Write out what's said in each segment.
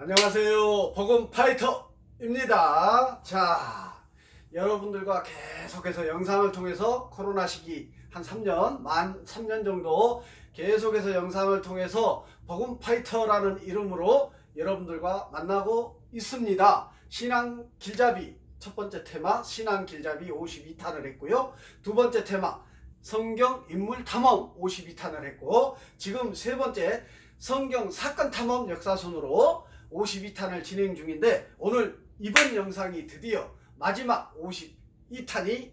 안녕하세요. 복음 파이터입니다. 자, 여러분들과 계속해서 영상을 통해서 코로나 시기 한 3년, 만 3년 정도 계속해서 영상을 통해서 복음 파이터라는 이름으로 여러분들과 만나고 있습니다. 신앙 길잡이 첫 번째 테마 신앙 길잡이 52탄을 했고요. 두 번째 테마 성경 인물 탐험 52탄을 했고, 지금 세 번째 성경 사건 탐험 역사순으로 52탄을 진행 중인데, 오늘 이번 영상이 드디어 마지막 52탄이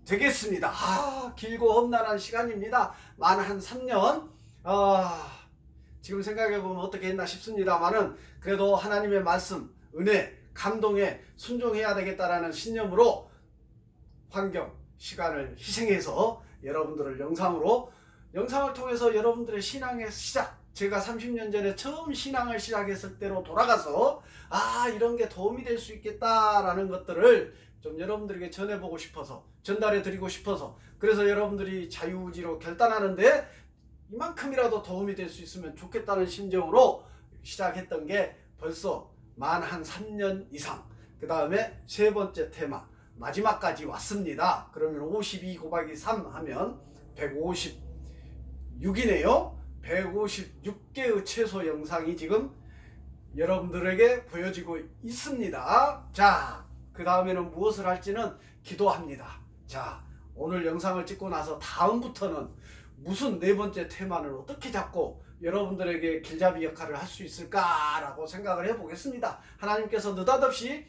되겠습니다. 길고 험난한 시간입니다. 만 한 3년. 지금 생각해보면 어떻게 했나 싶습니다만은, 그래도 하나님의 말씀, 은혜, 감동에 순종해야 되겠다라는 신념으로 환경, 시간을 희생해서 여러분들을 영상을 통해서 여러분들의 신앙의 시작, 제가 30년 전에 처음 신앙을 시작했을 때로 돌아가서 이런 게 도움이 될 수 있겠다라는 것들을 좀 여러분들에게 전해보고 싶어서, 전달해 드리고 싶어서, 그래서 여러분들이 자유의지로 결단하는데 이만큼이라도 도움이 될 수 있으면 좋겠다는 심정으로 시작했던 게 벌써 만 한 3년 이상, 그 다음에 세 번째 테마 마지막까지 왔습니다. 그러면 52 곱하기 3 하면 156이네요. 156개의 최소 영상이 지금 여러분들에게 보여지고 있습니다. 자, 그 다음에는 무엇을 할지는 기도합니다. 자, 오늘 영상을 찍고 나서 다음부터는 무슨 네 번째 테마를 어떻게 잡고 여러분들에게 길잡이 역할을 할 수 있을까라고 생각을 해보겠습니다. 하나님께서 느닷없이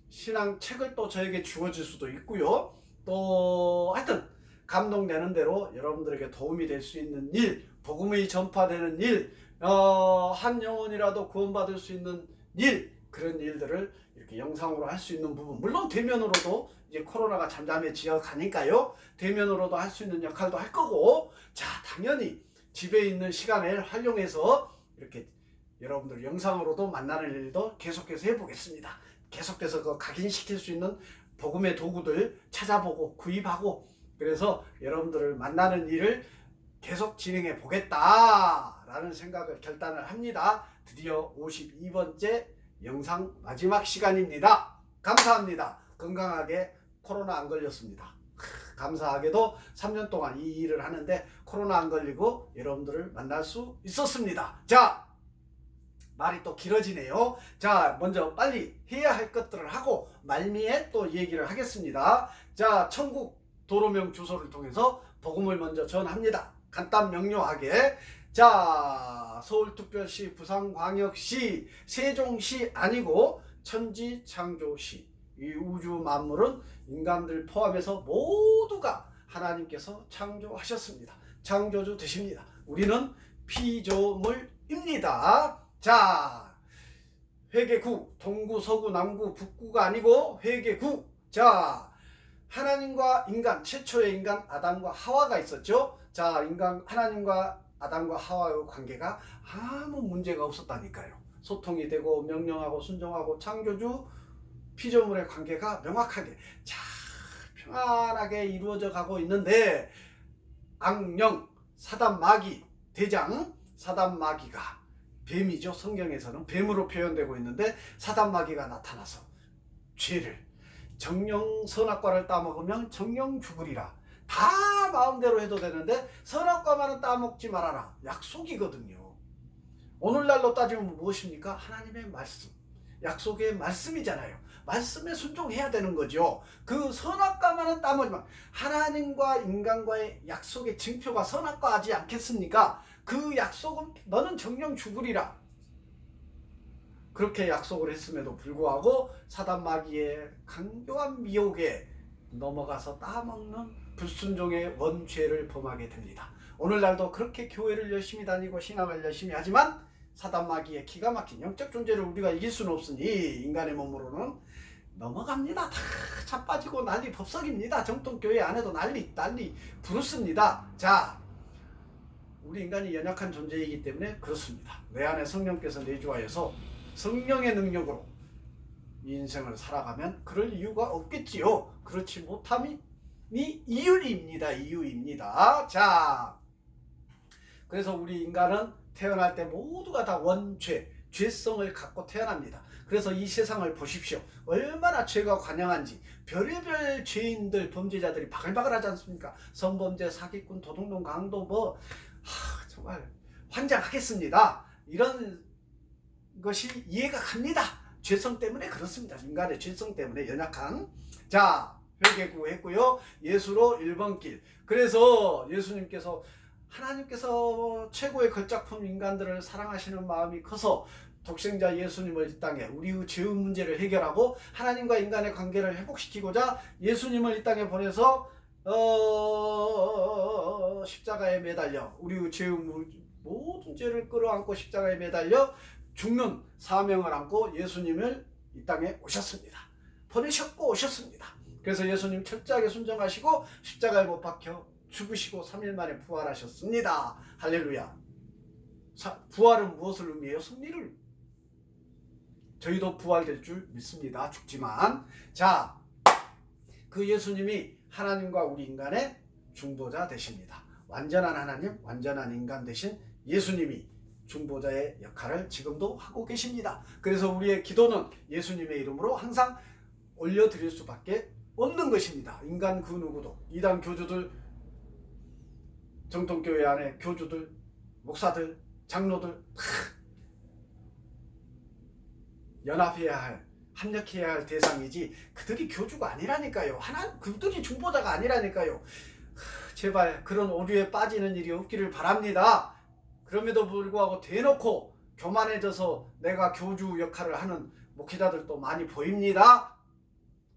신앙책을 또 저에게 주어질 수도 있고요. 또 하여튼 감동되는 대로 여러분들에게 도움이 될 수 있는 일, 복음이 전파되는 일, 한 영혼이라도 구원받을 수 있는 일, 그런 일들을 이렇게 영상으로 할 수 있는 부분, 물론 대면으로도 이제 코로나가 잠잠해지어 가니까요, 대면으로도 할 수 있는 역할도 할 거고, 자, 당연히 집에 있는 시간을 활용해서 이렇게 여러분들 영상으로도 만나는 일도 계속해서 해보겠습니다. 계속해서 각인시킬 수 있는 복음의 도구들 찾아보고 구입하고, 그래서 여러분들을 만나는 일을 계속 진행해 보겠다라는 생각을 결단을 합니다. 드디어 52번째 영상 마지막 시간입니다. 감사합니다. 건강하게 코로나 안 걸렸습니다. 감사하게도 3년 동안 이 일을 하는데 코로나 안 걸리고 여러분들을 만날 수 있었습니다. 자, 말이 또 길어지네요. 자, 먼저 빨리 해야 할 것들을 하고 말미에 또 얘기를 하겠습니다. 자, 천국 도로명 주소를 통해서 복음을 먼저 전합니다. 간단 명료하게. 자, 서울특별시, 부산광역시, 세종시 아니고 천지창조시. 이 우주 만물은 인간들 포함해서 모두가 하나님께서 창조하셨습니다. 창조주 되십니다. 우리는 피조물입니다. 자, 회계구, 동구, 서구, 남구, 북구가 아니고 회계구. 자, 하나님과 인간, 최초의 인간 아담과 하와가 있었죠. 자, 하나님과 아담과 하와의 관계가 아무 문제가 없었다니까요. 소통이 되고 명령하고 순종하고 창조주 피조물의 관계가 명확하게 잘 평안하게 이루어져 가고 있는데, 악령, 사단 마귀 대장, 사단 마귀가 뱀이죠. 성경에서는 뱀으로 표현되고 있는데, 사단 마귀가 나타나서 죄를, 정령 선악과를 따먹으면 정령 죽으리라. 다 마음대로 해도 되는데 선악과만은 따먹지 말아라. 약속이거든요. 오늘날로 따지면 무엇입니까? 하나님의 말씀. 약속의 말씀이잖아요. 말씀에 순종해야 되는 거죠. 그 선악과만은 따먹지 마. 하나님과 인간과의 약속의 증표가 선악과하지 않겠습니까? 그 약속은 너는 정령 죽으리라. 그렇게 약속을 했음에도 불구하고 사단 마귀의 강교한 미혹에 넘어가서 따먹는 불순종의 원죄를 범하게 됩니다. 오늘날도 그렇게 교회를 열심히 다니고 신앙을 열심히 하지만 사단 마귀의 기가 막힌 영적 존재를 우리가 이길 수는 없으니 인간의 몸으로는 넘어갑니다. 다 자빠지고 난리 법석입니다. 정통교회 안에도 난리 부르습니다. 자, 우리 인간이 연약한 존재이기 때문에 그렇습니다. 내 안에 성령께서 내주하여서 성령의 능력으로 이 인생을 살아가면 그럴 이유가 없겠지요. 그렇지 못함이 이유입니다. 자, 그래서 우리 인간은 태어날 때 모두가 다 원죄, 죄성을 갖고 태어납니다. 그래서 이 세상을 보십시오. 얼마나 죄가 관영한지. 별의별 죄인들, 범죄자들이 바글바글하지 않습니까? 성범죄, 사기꾼, 도둑놈, 강도 정말 환장하겠습니다. 이런 것이 이해가 갑니다. 죄성 때문에 그렇습니다. 인간의 죄성 때문에 연약한. 자, 회개구했고요. 예수로 1번 길. 그래서 예수님께서 하나님께서 최고의 걸작품 인간들을 사랑하시는 마음이 커서 독생자 예수님을 이 땅에 우리의 죄의 문제를 해결하고 하나님과 인간의 관계를 회복시키고자 예수님을 이 땅에 보내서 십자가에 매달려 우리의 죄의 모든 죄를 끌어안고 십자가에 매달려 죽는 사명을 안고 예수님을 이 땅에 오셨습니다. 보내셨고 오셨습니다. 그래서 예수님 철저하게 순종하시고 십자가에 못 박혀 죽으시고 3일 만에 부활하셨습니다. 할렐루야. 부활은 무엇을 의미해요? 승리를. 저희도 부활될 줄 믿습니다. 죽지만. 자, 그 예수님이 하나님과 우리 인간의 중보자 되십니다. 완전한 하나님, 완전한 인간 되신 예수님이 중보자의 역할을 지금도 하고 계십니다. 그래서 우리의 기도는 예수님의 이름으로 항상 올려드릴 수밖에 없는 것입니다. 인간 그 누구도. 이단 교주들, 정통교회 안에 교주들, 목사들, 장로들 연합해야 할, 합력해야 할 대상이지 그들이 교주가 아니라니까요. 그들이 중보자가 아니라니까요. 제발 그런 오류에 빠지는 일이 없기를 바랍니다. 그럼에도 불구하고 대놓고 교만해져서 내가 교주 역할을 하는 목회자들도 많이 보입니다.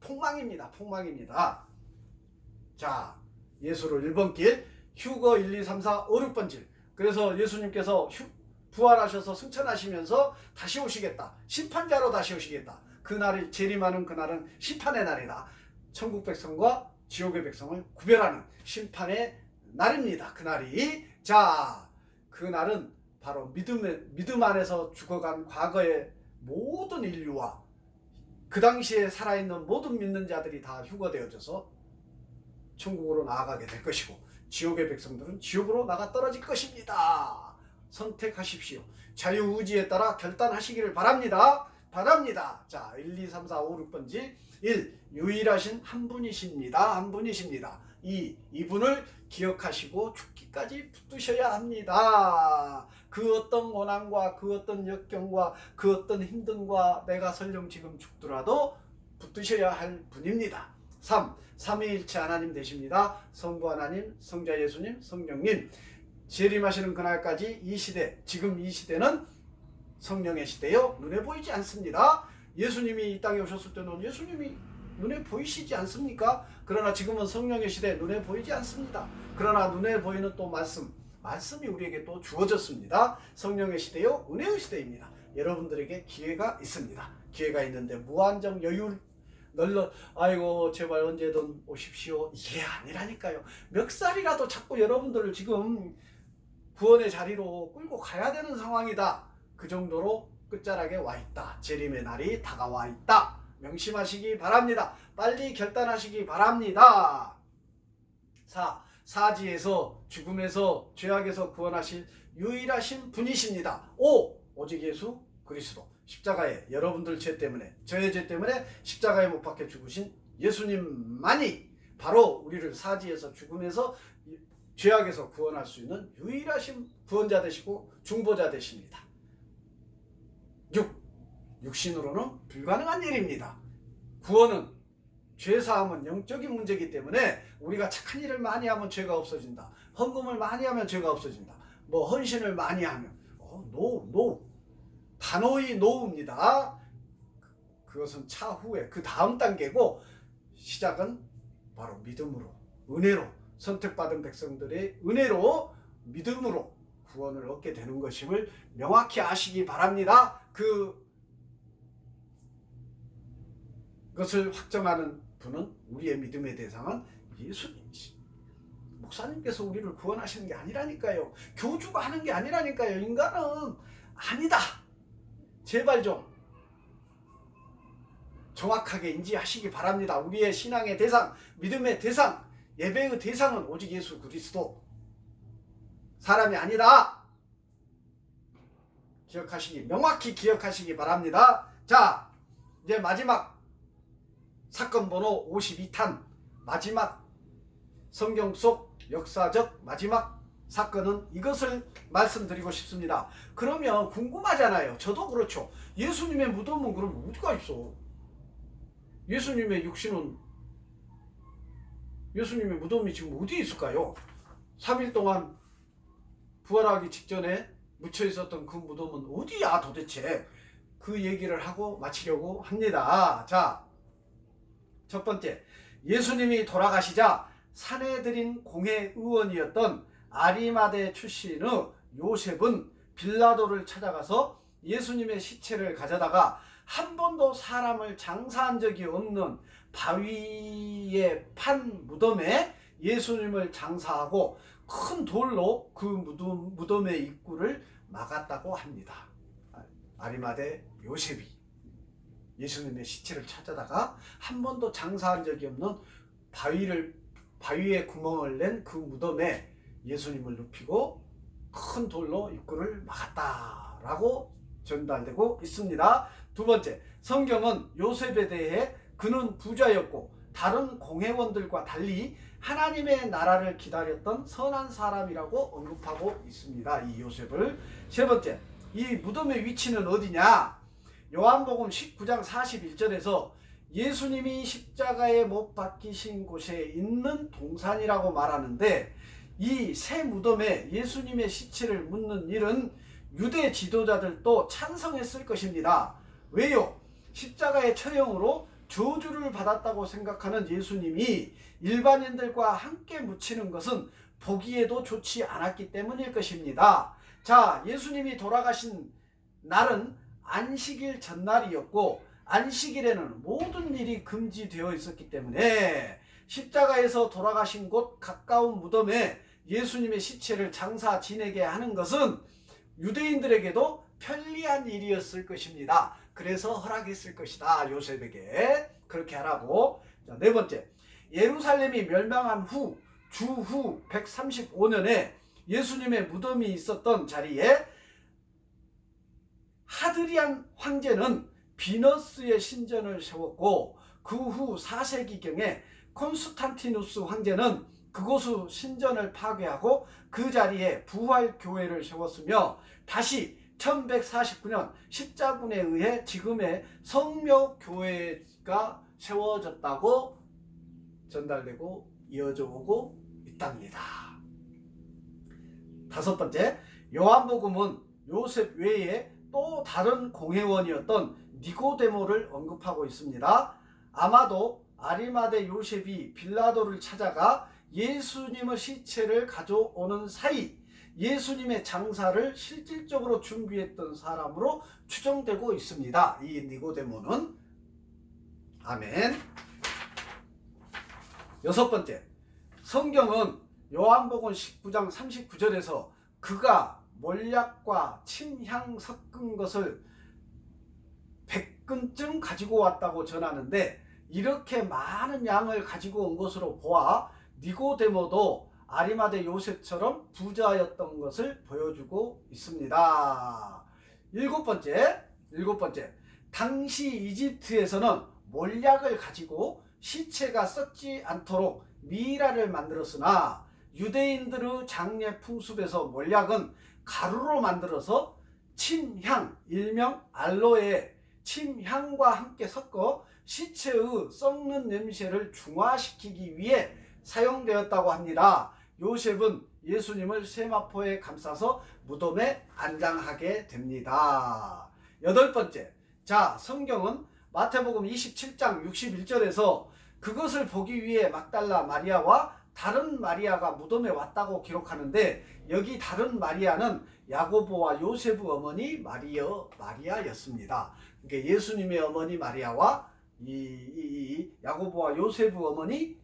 폭망입니다. 폭망입니다. 자, 예수로 1번 길, 휴거 1, 2, 3, 4, 5, 6번 길. 그래서 예수님께서 부활하셔서 승천하시면서 다시 오시겠다. 심판자로 다시 오시겠다. 그날이 재림하는 그날은 심판의 날이다. 천국 백성과 지옥의 백성을 구별하는 심판의 날입니다. 그날이. 자, 그날은 바로 믿음 안에서 죽어간 과거의 모든 인류와 그 당시에 살아있는 모든 믿는 자들이 다 휴거되어져서 천국으로 나아가게 될 것이고 지옥의 백성들은 지옥으로 나가 떨어질 것입니다. 선택하십시오. 자유의지에 따라 결단하시기를 바랍니다. 바랍니다. 자, 1, 2, 3, 4, 5, 6번지 1. 유일하신 한 분이십니다. 한 분이십니다. 2. 이분을 기억하시고 죽기까지 붙드셔야 합니다. 그 어떤 고난과 그 어떤 역경과 그 어떤 힘듦과 내가 설령 지금 죽더라도 붙드셔야 할 분입니다. 3. 삼위일체 하나님 되십니다. 성부 하나님, 성자 예수님, 성령님. 재림하시는 그날까지 이 시대, 지금 이 시대는 성령의 시대요. 눈에 보이지 않습니다. 예수님이 이 땅에 오셨을 때는 예수님이 눈에 보이시지 않습니까? 그러나 지금은 성령의 시대, 눈에 보이지 않습니다. 그러나 눈에 보이는 또 말씀이 우리에게 또 주어졌습니다. 성령의 시대요, 은혜의 시대입니다. 여러분들에게 기회가 있습니다. 기회가 있는데 무한정 여유 아이고 제발 언제든 오십시오. 이게 아니라니까요. 멱살이라도 자꾸 여러분들을 지금 구원의 자리로 끌고 가야 되는 상황이다. 그 정도로 끝자락에 와 있다. 재림의 날이 다가와 있다. 명심하시기 바랍니다. 빨리 결단하시기 바랍니다. 4. 사지에서 죽음에서 죄악에서 구원하실 유일하신 분이십니다. 5. 오직 예수 그리스도. 십자가에 여러분들 죄 때문에 저의 죄 때문에 십자가에 못 박혀 죽으신 예수님만이 바로 우리를 사지에서 죽음에서 죄악에서 구원할 수 있는 유일하신 구원자 되시고 중보자 되십니다. 6. 육신으로는 불가능한 일입니다. 구원은 죄사함은 영적인 문제이기 때문에 우리가 착한 일을 많이 하면 죄가 없어진다. 헌금을 많이 하면 죄가 없어진다. 헌신을 많이 하면 단호히 노우입니다. 그것은 차후에 그 다음 단계고 시작은 바로 믿음으로 은혜로 선택받은 백성들의 은혜로 믿음으로 구원을 얻게 되는 것임을 명확히 아시기 바랍니다. 그것을 확정하는 분은 우리의 믿음의 대상은 예수님이십니다. 목사님께서 우리를 구원하시는 게 아니라니까요. 교주가 하는 게 아니라니까요. 인간은 아니다. 제발 좀 정확하게 인지하시기 바랍니다. 우리의 신앙의 대상, 믿음의 대상, 예배의 대상은 오직 예수 그리스도. 사람이 아니다. 명확히 기억하시기 바랍니다. 자, 이제 마지막 사건 번호 52탄 마지막 성경 속 역사적 마지막 사건은 이것을 말씀드리고 싶습니다. 그러면 궁금하잖아요. 저도 그렇죠. 예수님의 무덤은 그럼 어디가 있어? 예수님의 무덤이 지금 어디에 있을까요? 3일 동안 부활하기 직전에 묻혀 있었던 그 무덤은 어디야 도대체? 그 얘기를 하고 마치려고 합니다. 자, 첫 번째, 예수님이 돌아가시자 사내들인 공회의원이었던 아리마대 출신의 요셉은 빌라도를 찾아가서 예수님의 시체를 가져다가 한 번도 사람을 장사한 적이 없는 바위에 판 무덤에 예수님을 장사하고 큰 돌로 그 무덤의 입구를 막았다고 합니다. 아리마대 요셉이 예수님의 시체를 찾아다가 한 번도 장사한 적이 없는 바위에 구멍을 낸 그 무덤에 예수님을 눕히고 큰 돌로 입구를 막았다라고 전달되고 있습니다. 두 번째, 성경은 요셉에 대해 그는 부자였고 다른 공회원들과 달리 하나님의 나라를 기다렸던 선한 사람이라고 언급하고 있습니다. 이 요셉을. 세 번째, 이 무덤의 위치는 어디냐? 요한복음 19장 41절에서 예수님이 십자가에 못 박히신 곳에 있는 동산이라고 말하는데 이 새 무덤에 예수님의 시체를 묻는 일은 유대 지도자들도 찬성했을 것입니다. 왜요? 십자가의 처형으로 저주를 받았다고 생각하는 예수님이 일반인들과 함께 묻히는 것은 보기에도 좋지 않았기 때문일 것입니다. 자, 예수님이 돌아가신 날은 안식일 전날이었고 안식일에는 모든 일이 금지되어 있었기 때문에 십자가에서 돌아가신 곳 가까운 무덤에 예수님의 시체를 장사 지내게 하는 것은 유대인들에게도 편리한 일이었을 것입니다. 그래서 허락했을 것이다. 요셉에게 그렇게 하라고. 자, 네 번째, 예루살렘이 멸망한 후 주후 135년에 예수님의 무덤이 있었던 자리에 하드리안 황제는 비너스의 신전을 세웠고 그 후 4세기경에 콘스탄티누스 황제는 그곳의 신전을 파괴하고 그 자리에 부활교회를 세웠으며 다시 1149년 십자군에 의해 지금의 성묘교회가 세워졌다고 전달되고 이어져 오고 있답니다. 다섯 번째, 요한복음은 요셉 외에 또 다른 공회원이었던 니고데모를 언급하고 있습니다. 아마도 아리마대 요셉이 빌라도를 찾아가 예수님의 시체를 가져오는 사이 예수님의 장사를 실질적으로 준비했던 사람으로 추정되고 있습니다. 이 니고데모는. 아멘. 여섯 번째, 성경은 요한복음 19장 39절에서 그가 몰약과 침향 섞은 것을 100근쯤 가지고 왔다고 전하는데 이렇게 많은 양을 가지고 온 것으로 보아 니고데모도 아리마대 요셉처럼 부자였던 것을 보여주고 있습니다. 일곱 번째, 당시 이집트에서는 몰약을 가지고 시체가 썩지 않도록 미이라를 만들었으나 유대인들의 장례 풍습에서 몰약은 가루로 만들어서 침향, 일명 알로에 침향과 함께 섞어 시체의 썩는 냄새를 중화시키기 위해 사용되었다고 합니다. 요셉은 예수님을 세마포에 감싸서 무덤에 안장하게 됩니다. 여덟 번째, 자, 성경은 마태복음 27장 61절에서 그것을 보기 위해 막달라 마리아와 다른 마리아가 무덤에 왔다고 기록하는데 여기 다른 마리아는 야고보와 요셉의 어머니 마리아였습니다. 그러니까 예수님의 어머니 마리아와 야고보와 요셉의 어머니,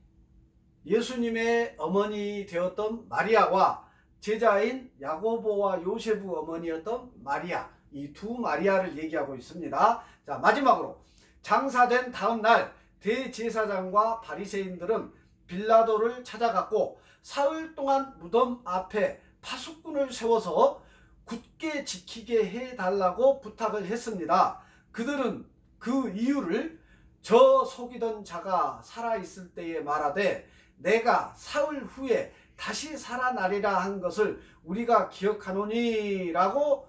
예수님의 어머니 되었던 마리아와 제자인 야고보와 요셉의 어머니였던 마리아, 이 두 마리아를 얘기하고 있습니다. 자, 마지막으로 장사된 다음 날 대제사장과 바리새인들은 빌라도를 찾아갔고 사흘 동안 무덤 앞에 파수꾼을 세워서 굳게 지키게 해달라고 부탁을 했습니다. 그들은 그 이유를 저 속이던 자가 살아있을 때에 말하되 내가 사흘 후에 다시 살아나리라 한 것을 우리가 기억하노니 라고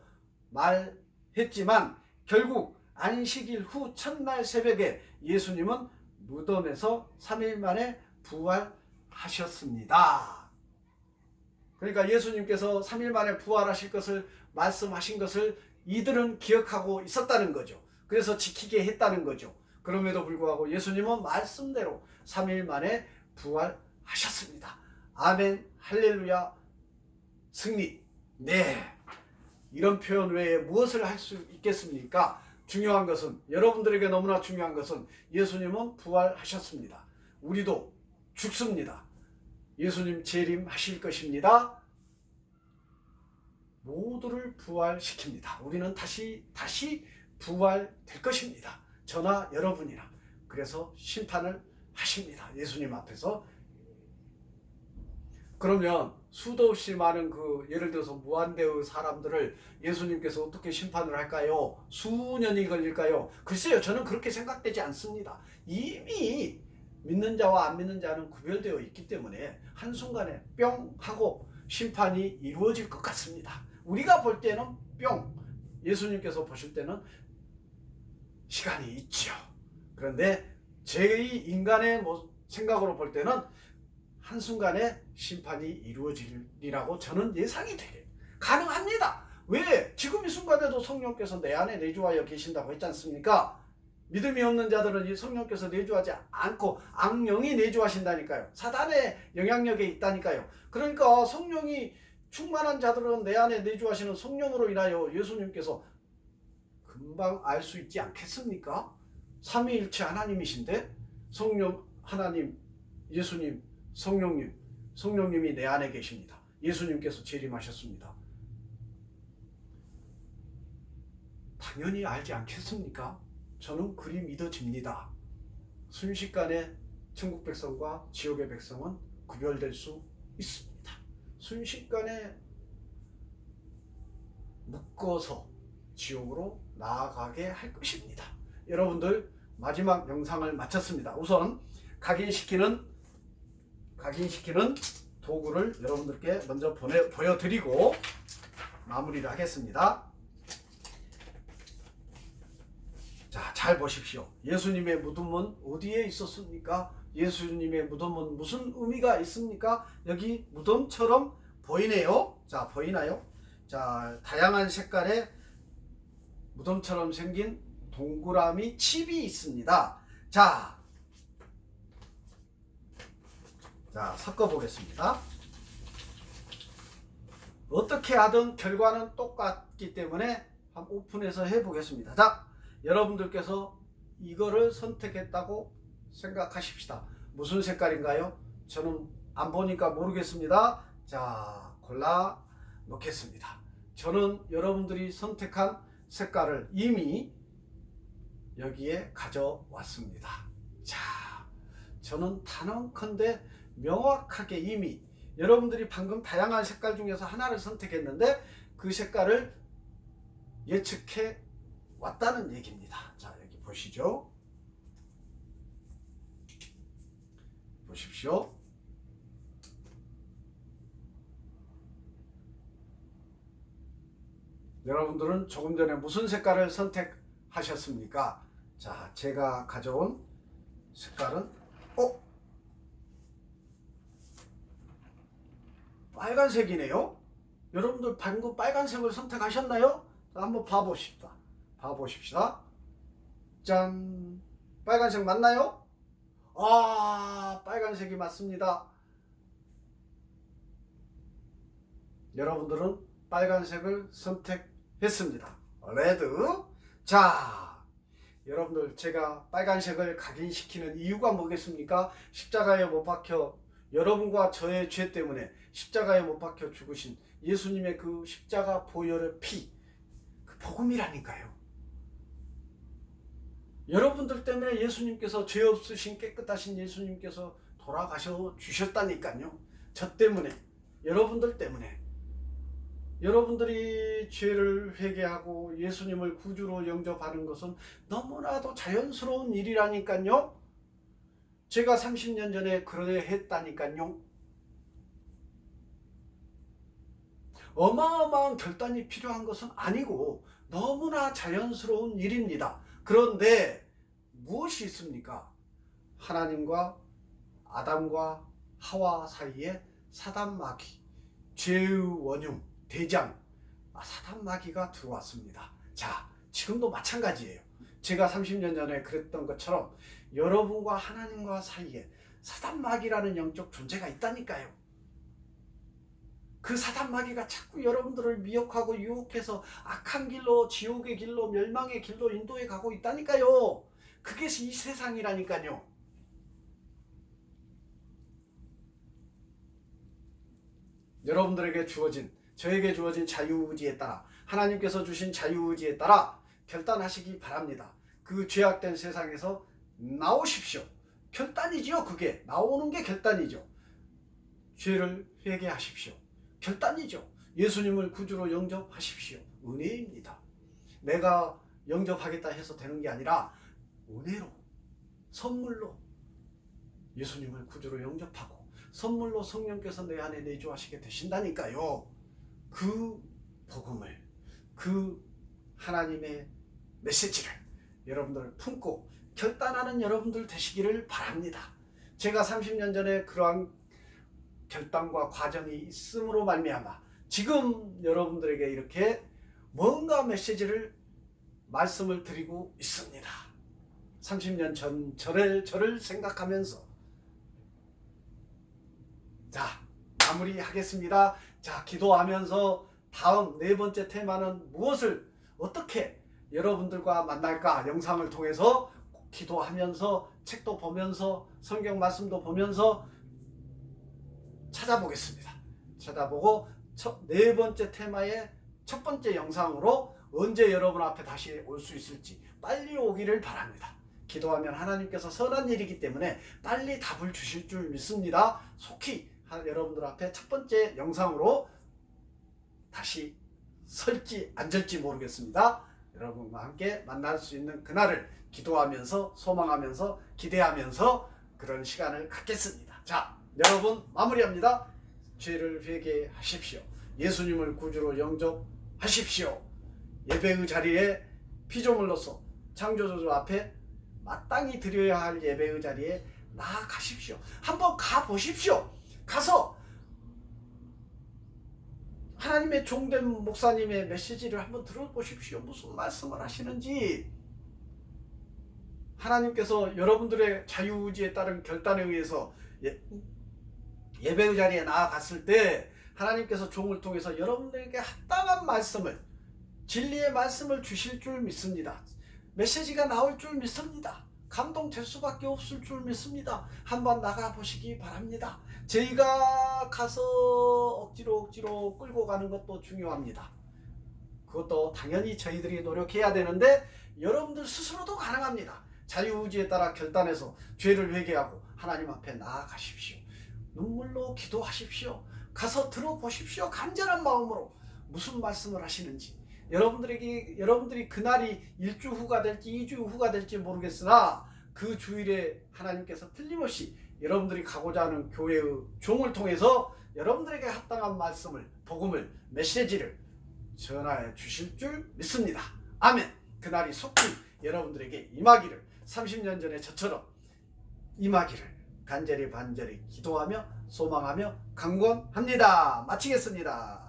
말했지만 결국 안식일 후 첫날 새벽에 예수님은 무덤에서 3일 만에 부활하셨습니다. 그러니까 예수님께서 3일 만에 부활하실 것을 말씀하신 것을 이들은 기억하고 있었다는 거죠. 그래서 지키게 했다는 거죠. 그럼에도 불구하고 예수님은 말씀대로 3일 만에 부활하셨습니다. 아멘, 할렐루야, 승리. 네, 이런 표현 외에 무엇을 할 수 있겠습니까? 중요한 것은, 여러분들에게 너무나 중요한 것은 예수님은 부활하셨습니다. 우리도 죽습니다. 예수님 재림하실 것입니다. 모두를 부활시킵니다. 우리는 다시 부활될 것입니다. 저나 여러분이나. 그래서 심판을 하십니다. 예수님 앞에서. 그러면 수도 없이 많은 예를 들어서 무한대의 사람들을 예수님께서 어떻게 심판을 할까요? 수년이 걸릴까요? 글쎄요, 저는 그렇게 생각되지 않습니다. 이미 믿는 자와 안 믿는 자는 구별되어 있기 때문에 한순간에 뿅 하고 심판이 이루어질 것 같습니다. 우리가 볼 때는 뿅, 예수님께서 보실 때는 시간이 있죠. 그런데 제 인간의 생각으로 볼 때는 한순간에 심판이 이루어지리라고 저는 예상이 돼요. 가능합니다. 왜? 지금 이 순간에도 성령께서 내 안에 내주하여 계신다고 했지 않습니까? 믿음이 없는 자들은 이 성령께서 내주하지 않고 악령이 내주하신다니까요. 사단의 영향력에 있다니까요. 그러니까 성령이 충만한 자들은 내 안에 내주하시는 성령으로 인하여 예수님께서 금방 알 수 있지 않겠습니까? 삼위일체 하나님이신데 성령 하나님, 예수님, 성령님이 내 안에 계십니다. 예수님께서 재림하셨습니다. 당연히 알지 않겠습니까? 저는 그리 믿어집니다. 순식간에 천국 백성과 지옥의 백성은 구별될 수 있습니다. 순식간에 묶어서 지옥으로 나아가게 할 것입니다. 여러분들, 마지막 영상을 마쳤습니다. 우선 각인시키는 도구를 여러분들께 먼저 보여드리고 마무리를 하겠습니다. 자, 잘 보십시오. 예수님의 무덤은 어디에 있었습니까? 예수님의 무덤은 무슨 의미가 있습니까? 여기 무덤처럼 보이네요. 자, 보이나요? 자, 다양한 색깔의 무덤처럼 생긴 동그라미 칩이 있습니다. 자, 섞어 보겠습니다. 어떻게 하든 결과는 똑같기 때문에 한번 오픈해서 해 보겠습니다. 자, 여러분들께서 이거를 선택했다고 생각하십시다. 무슨 색깔인가요? 저는 안 보니까 모르겠습니다. 자, 골라 놓겠습니다. 저는 여러분들이 선택한 색깔을 이미 여기에 가져왔습니다. 자, 저는 단언컨대 명확하게 이미 여러분들이 방금 다양한 색깔 중에서 하나를 선택했는데 그 색깔을 예측해 왔다는 얘기입니다. 자, 여기 보시죠. 보십시오. 여러분들은 조금 전에 무슨 색깔을 선택하셨습니까? 자, 제가 가져온 색깔은 빨간색이네요. 여러분들 방금 빨간색을 선택하셨나요? 자, 한번 봐보십시다. 짠, 빨간색 맞나요? 아, 빨간색이 맞습니다. 여러분들은 빨간색을 선택했습니다. 레드. 자, 여러분들, 제가 빨간색을 각인시키는 이유가 뭐겠습니까? 십자가에 못 박혀 여러분과 저의 죄 때문에 십자가에 못 박혀 죽으신 예수님의 그 십자가 보혈의 피, 그 복음이라니까요. 여러분들 때문에 예수님께서, 죄 없으신 깨끗하신 예수님께서 돌아가셔 주셨다니까요. 저 때문에, 여러분들 때문에. 여러분들이 죄를 회개하고 예수님을 구주로 영접하는 것은 너무나도 자연스러운 일이라니까요. 제가 30년 전에 그래 했다니까요. 어마어마한 결단이 필요한 것은 아니고 너무나 자연스러운 일입니다. 그런데 무엇이 있습니까? 하나님과 아담과 하와 사이에 사단마귀, 죄의 원흉, 대장, 사단마귀가 들어왔습니다. 자, 지금도 마찬가지예요. 제가 30년 전에 그랬던 것처럼 여러분과 하나님과 사이에 사단마귀라는 영적 존재가 있다니까요. 그 사단마귀가 자꾸 여러분들을 미혹하고 유혹해서 악한 길로, 지옥의 길로, 멸망의 길로 인도해 가고 있다니까요. 그게 이 세상이라니까요. 여러분들에게 주어진, 저에게 주어진 자유의지에 따라, 하나님께서 주신 자유의지에 따라 결단하시기 바랍니다. 그 죄악된 세상에서 나오십시오. 결단이지요. 그게 나오는 게 결단이죠. 죄를 회개하십시오. 결단이죠. 예수님을 구주로 영접하십시오. 은혜입니다. 내가 영접하겠다 해서 되는 게 아니라 은혜로, 선물로 예수님을 구주로 영접하고 선물로 성령께서 내 안에 내주하시게 되신다니까요. 그 복음을, 그 하나님의 메시지를 여러분들 품고 결단하는 여러분들 되시기를 바랍니다. 제가 30년 전에 그러한 결단과 과정이 있음으로 말미암아 지금 여러분들에게 이렇게 뭔가 메시지를 말씀을 드리고 있습니다. 30년 전 저를 생각하면서 자, 마무리하겠습니다. 자, 기도하면서 다음 네 번째 테마는 무엇을 어떻게 여러분들과 만날까? 영상을 통해서 기도하면서 책도 보면서 성경 말씀도 보면서 찾아보겠습니다. 찾아보고 네 번째 테마의 첫 번째 영상으로 언제 여러분 앞에 다시 올 수 있을지 빨리 오기를 바랍니다. 기도하면 하나님께서 선한 일이기 때문에 빨리 답을 주실 줄 믿습니다. 속히 여러분들 앞에 첫 번째 영상으로 다시 설지 안 설지 모르겠습니다. 여러분과 함께 만날 수 있는 그날을 기도하면서 소망하면서 기대하면서 그런 시간을 갖겠습니다. 자, 여러분 마무리합니다. 죄를 회개하십시오. 예수님을 구주로 영접하십시오. 예배의 자리에 피조물로서 창조주 앞에 마땅히 드려야 할 예배의 자리에 나아가십시오. 한번 가보십시오. 가서 하나님의 종된 목사님의 메시지를 한번 들어보십시오. 무슨 말씀을 하시는지. 하나님께서 여러분들의 자유의지에 따른 결단에 의해서 예배의 자리에 나아갔을 때 하나님께서 종을 통해서 여러분들에게 합당한 말씀을, 진리의 말씀을 주실 줄 믿습니다. 메시지가 나올 줄 믿습니다. 감동될 수밖에 없을 줄 믿습니다. 한번 나가보시기 바랍니다. 저희가 가서 억지로 끌고 가는 것도 중요합니다. 그것도 당연히 저희들이 노력해야 되는데 여러분들 스스로도 가능합니다. 자유의지에 따라 결단해서 죄를 회개하고 하나님 앞에 나아가십시오. 눈물로 기도하십시오. 가서 들어보십시오. 간절한 마음으로 무슨 말씀을 하시는지. 여러분들이 그날이 1주 후가 될지 2주 후가 될지 모르겠으나 그 주일에 하나님께서 틀림없이 여러분들이 가고자 하는 교회의 종을 통해서 여러분들에게 합당한 말씀을, 복음을, 메시지를 전하여 주실 줄 믿습니다. 아멘. 그날이 속히 여러분들에게 임하기를, 30년 전에 저처럼 임하기를 간절히 기도하며 소망하며 강권합니다. 마치겠습니다.